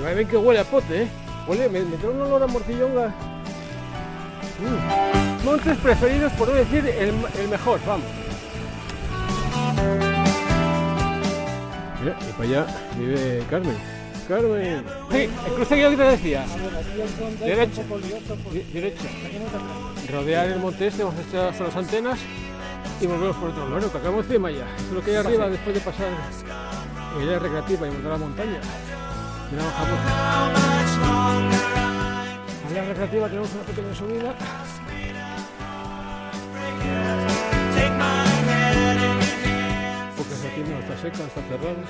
va bien que huele a pote, ¿eh? Huele, me trae un olor a morcillonga. Montes preferidos, por no decir el mejor, vamos. Mira, y para allá vive Carmen. Carmen. Sí, el cruce que te decía. Derecha. Derecha. Rodear el monte este, vamos a echar hasta las antenas y volvemos por otro lado. Bueno, que acabamos encima ya. Eso es lo que hay arriba después de pasar el área recreativa y montar la montaña. Y nada, bajamos. En la recreativa tenemos una pequeña subida. Porque aquí no está seca, está cerrada.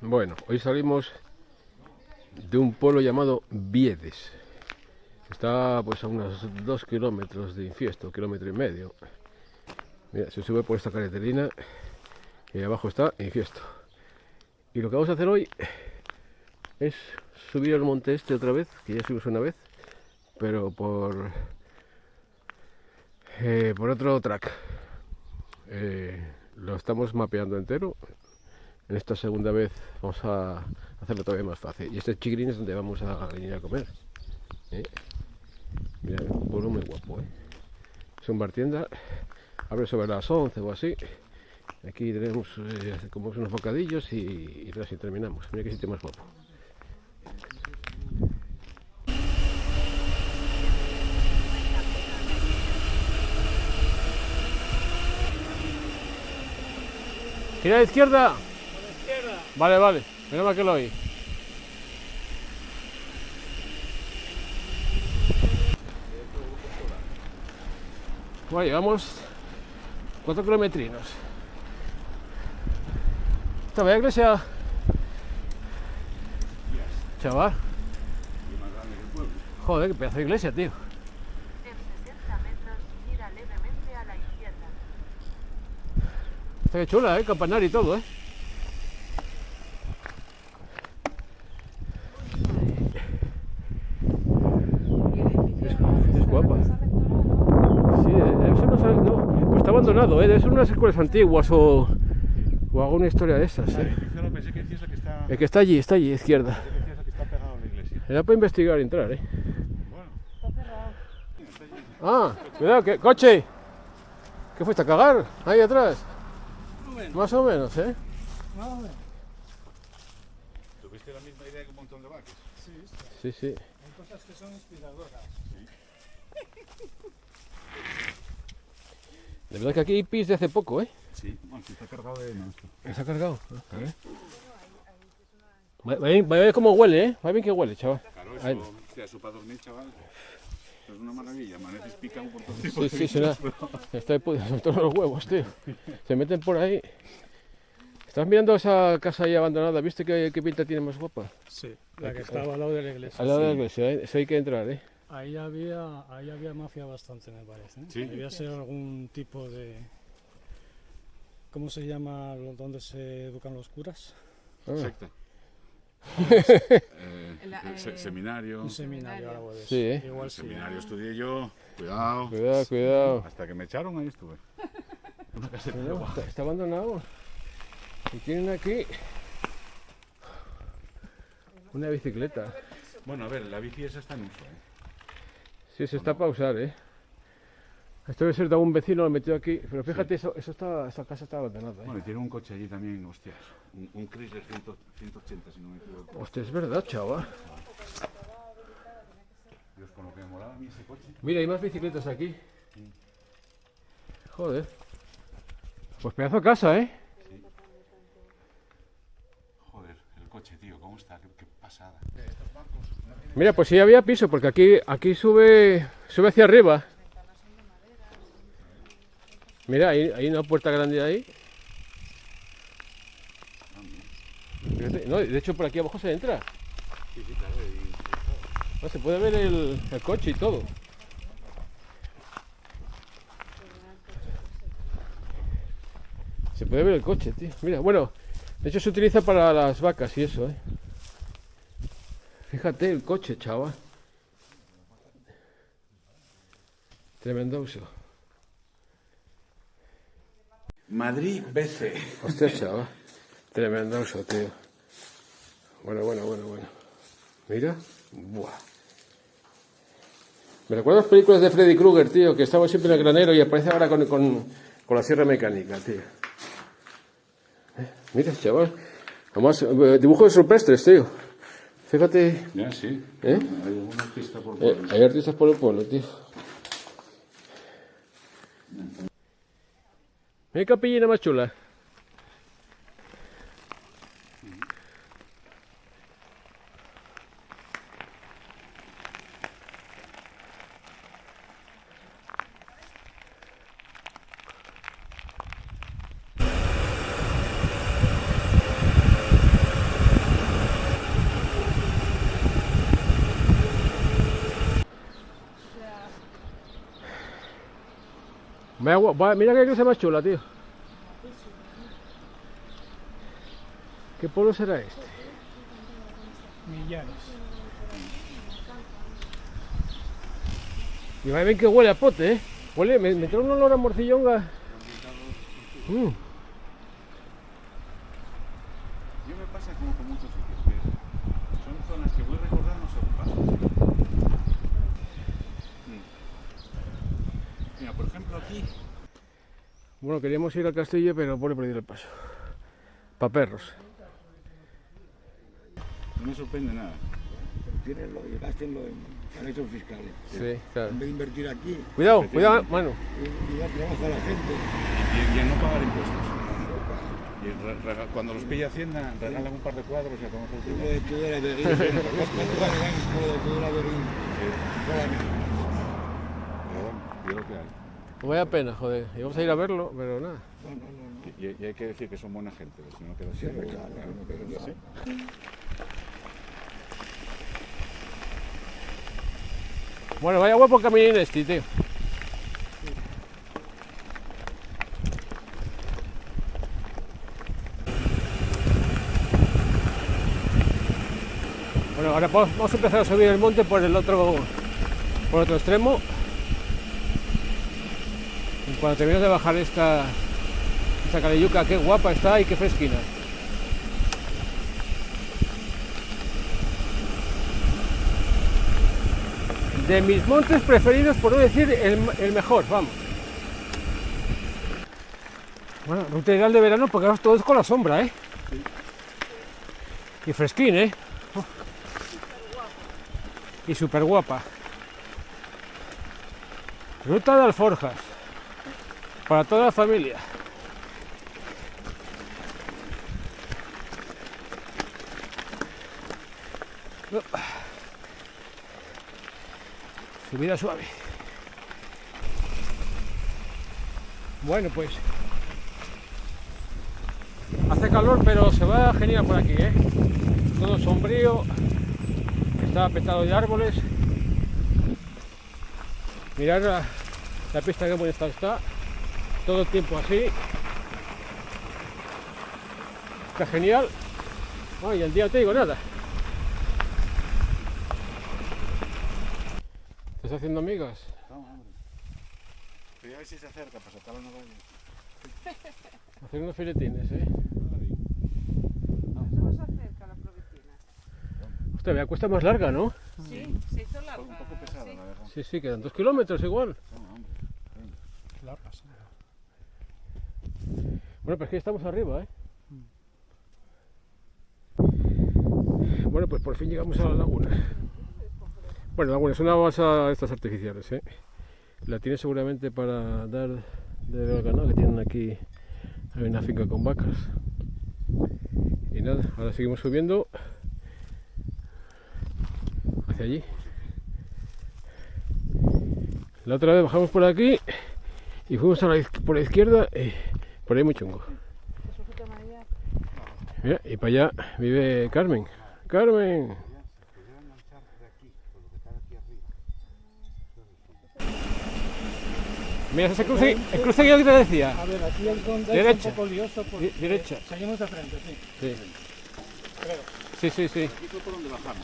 Bueno, hoy salimos de un pueblo llamado Viedes. Está pues a unos 2 kilómetros de Infiesto, 1,5 kilómetros. Mira, se sube por esta carreterina y abajo está Infiesto. Y lo que vamos a hacer hoy es subir el monte este otra vez, que ya subimos una vez, pero por otro track. Lo estamos mapeando entero. En esta segunda vez vamos a hacerlo todavía más fácil. Y este chiquirín es donde vamos a venir a comer. Mira, un pueblo muy guapo. Es un bar tienda. Abre sobre las 11 o así. Aquí tenemos como unos bocadillos y así terminamos. Mira qué sitio más guapo. Gira a la izquierda. Vale, vale, menos mal que lo oí. Bueno, llevamos 4 kilometrinos. Esta bella iglesia. Chaval. Joder, qué pedazo de iglesia, tío. En 60 metros, gira levemente a la izquierda. Está que chula, campanario y todo, Es guapa. Sí, eso no, pues está abandonado, debe ser unas escuelas antiguas o alguna historia de esas. Pensé que decías la que está... El que está allí, izquierda. Pensé que decías la que está pegado a la iglesia. Era para investigar y entrar, Bueno. Está cerrado. Ah, cuidado, que coche. ¿Qué fuiste a cagar? Ahí atrás. Más o menos, Más o menos. ¿Tuviste la misma idea que un montón de vacas? Sí, sí. Hay cosas que son inspiradoras. De verdad que aquí hay pis de hace poco, Sí, bueno, sí está cargado de nuestro. ¿Se ha cargado? A ver. Va bien cómo huele, Va bien que huele, chaval. Claro, Ahí. eso para dormir, chaval. Es una maravilla, amaneces picado por todos Sí, suena. Está ahí todos los huevos, tío. Se meten por ahí. ¿Estás mirando esa casa ahí abandonada? ¿Viste qué pinta tiene más guapa? Sí, la que estaba al lado de la iglesia. Al lado de la iglesia, eso hay que entrar, Ahí había mafia bastante, me parece. Sí. Debía ser algún tipo de... ¿Cómo se llama donde se educan los curas? Secta. Seminario. Un seminario, algo de eso. Sí, Igual El sí. seminario estudié yo. Cuidado. Cuidado. Hasta que me echaron ahí estuve. Una caseta de No, agua. está abandonado. Y tienen aquí una bicicleta. Bueno, a ver, la bici esa está en uso, Sí, se está para usar, Esto debe ser de algún vecino, lo metió aquí. Pero fíjate, esa casa está abandonada, Bueno, y tiene un coche allí también, hostias. Un Chrysler 180, si no me equivoco. Hostia, es verdad, chaval. Dios, con lo que me molaba a mí ese coche. Mira, hay más bicicletas aquí. Joder. Pues pedazo de casa, Joder, el coche, tío, ¿cómo está? Qué pasada. Mira, pues sí había piso, porque aquí sube hacia arriba. Mira, hay una puerta grande ahí. Fíjate, no, de hecho por aquí abajo se entra. Sí, claro. No, se puede ver el coche y todo. Se puede ver el coche, tío. Mira, bueno, de hecho se utiliza para las vacas y eso, Fíjate el coche, chaval. Tremendo uso. Madrid BC. Hostia, chaval. Tremendo uso, tío. Bueno. Mira. Buah. Me recuerdo las películas de Freddy Krueger, tío, que estaba siempre en el granero y aparece ahora con la sierra mecánica, tío. Mira, chaval. Además, dibujos rupestres, tío. Fíjate. Ya, sí. ¿Eh? Hay alguna artista por pueblo. Hay artistas por el pueblo, tío. Mira qué capillina más chula. Mira qué cosa más chula, tío. ¿Qué pueblo será este? Millares. Y va bien que huele a pote, Huele, me entró un olor a morcillonga. Yo me pasa como con muchos sitios, que son zonas que voy recordando según paso. Mira, por ejemplo aquí. Bueno, queríamos ir al castillo, pero pone perdido el paso. Pa' perros. No me sorprende nada. Gástenlo en paraísos fiscales. Sí, claro. En vez de invertir aquí Cuidado, mano. y dar trabajo a la gente. Y en no pagar impuestos. Y cuando los pilla Hacienda, regalan un par de cuadros y a tomar por Lo culo. de Tudela Beguín. Lo de Tudela Beguín. Pero bueno, yo lo que hay. Vaya pena, joder. Íbamos a ir a verlo, pero nada. Y hay que decir que son buena gente, si no queda así. ¿Sí? Bueno, vaya guapo caminín este, tío. Bueno, ahora vamos a empezar a subir el monte por otro extremo. Y cuando termines de bajar esta caleyuca, qué guapa está y qué fresquina. De mis montes preferidos, por no decir el mejor, vamos. Bueno, ruta ideal de verano porque ahora todo es con la sombra, Y fresquín, Y súper guapa. Ruta de Alforjas. Para toda la familia. Subida suave. Bueno, pues hace calor, pero se va genial por aquí, Todo sombrío, está petado de árboles. Mirad la pista que buena está. Todo el tiempo así. Está genial. Y el día no te digo nada. ¿Estás haciendo amigas? No, hombre. Voy a ver si se acerca para sacarlo en la calle. Hacer unos filetines, No se nos acerca la provincia. Hostia, la cuesta más larga, ¿no? Sí, se hizo larga. Un poco pesado, sí. la verdad. Sí, quedan 2 kilómetros igual. No, hombre. Largas. Bueno, pues aquí estamos arriba, Bueno, pues por fin llegamos a la laguna. Bueno, la laguna es una balsa de estas artificiales, La tiene seguramente para dar de ver al ganado que tienen aquí. Hay una finca con vacas. Y nada, ahora seguimos subiendo hacia allí. La otra vez bajamos por aquí y fuimos por la izquierda, por ahí muy chungo. Mira, y para allá vive Carmen. ¡Carmen! Mira, ese cruce, el cruce que yo te decía. A ver, aquí es donde Derecha. es un poco lioso porque Derecha. seguimos de frente, sí. Sí, Creo. sí. Aquí fue por donde bajamos.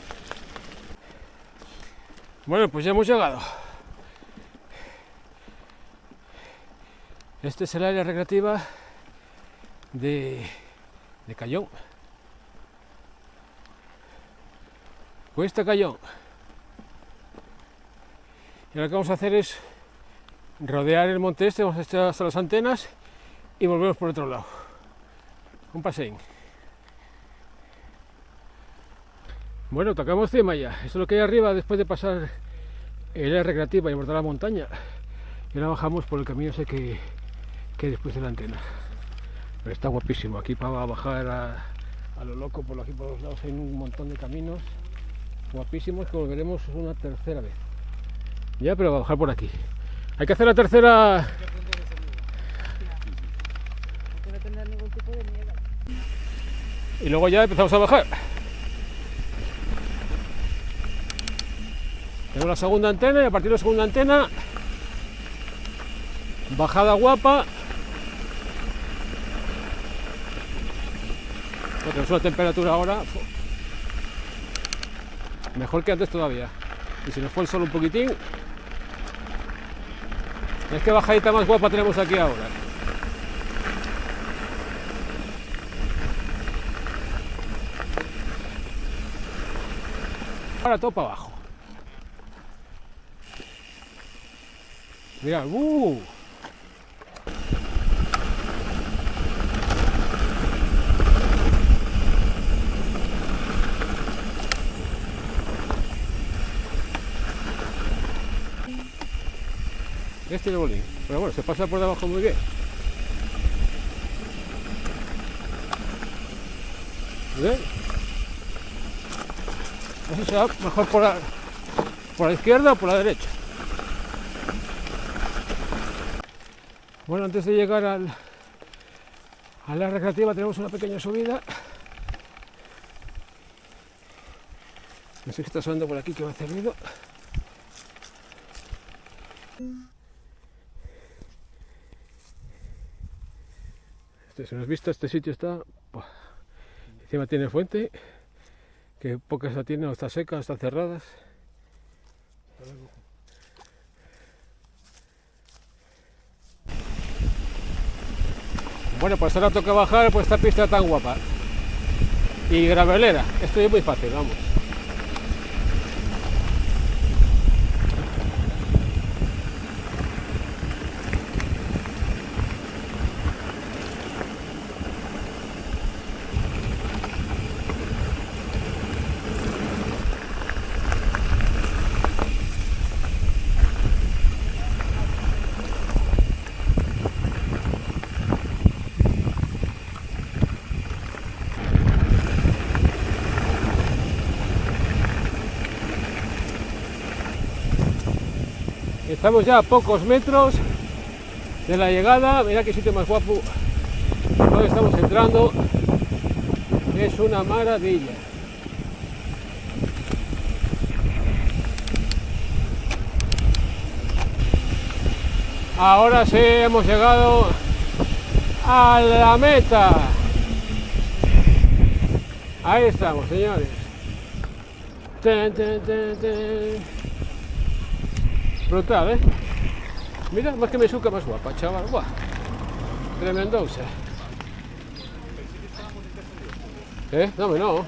Bueno, pues ya hemos llegado. Este es el área recreativa de Cayón. Cuesta Cayón. Y lo que vamos a hacer es rodear el monte este, vamos a echar hasta las antenas y volvemos por otro lado. Un paseín. Bueno, tocamos cima ya. Esto es lo que hay arriba después de pasar el área recreativa y abordar la montaña. Y ahora bajamos por el camino ese que después de la antena. Pero está guapísimo. Aquí para bajar a lo loco, por aquí por los lados hay un montón de caminos guapísimos que volveremos una tercera vez. Ya, pero va a bajar por aquí. Hay que hacer la tercera. No tener ningún tipo de miedo. Y luego ya empezamos a bajar. Tengo la segunda antena y a partir de la segunda antena, bajada guapa. Tenemos una temperatura ahora mejor que antes todavía. Y si nos fue el sol un poquitín, es que bajadita más guapa tenemos aquí ahora. Ahora todo para abajo. Mirad, Este es el bolín, pero bueno, se pasa por debajo muy bien. ¿Ven? Eso se va mejor por la izquierda o por la derecha. Bueno, antes de llegar a la recreativa tenemos una pequeña subida. No sé si está sonando por aquí que va a hacer ruido. Si nos vista, este sitio está... Encima tiene fuente, que pocas la tienen, o está seca, o están cerradas. Bueno, pues ahora toca bajar por esta pista tan guapa. Y gravelera, esto es muy fácil, vamos. Estamos ya a pocos metros de la llegada. Mira qué sitio más guapo donde estamos entrando. Es una maravilla. Ahora sí hemos llegado a la meta. Ahí estamos, señores. Ten, ten, ten, ten. Brutal, ¿eh? Mira, más que me suca más guapa, chaval. ¡Buah! Tremendosa. ¿Eh? No, no.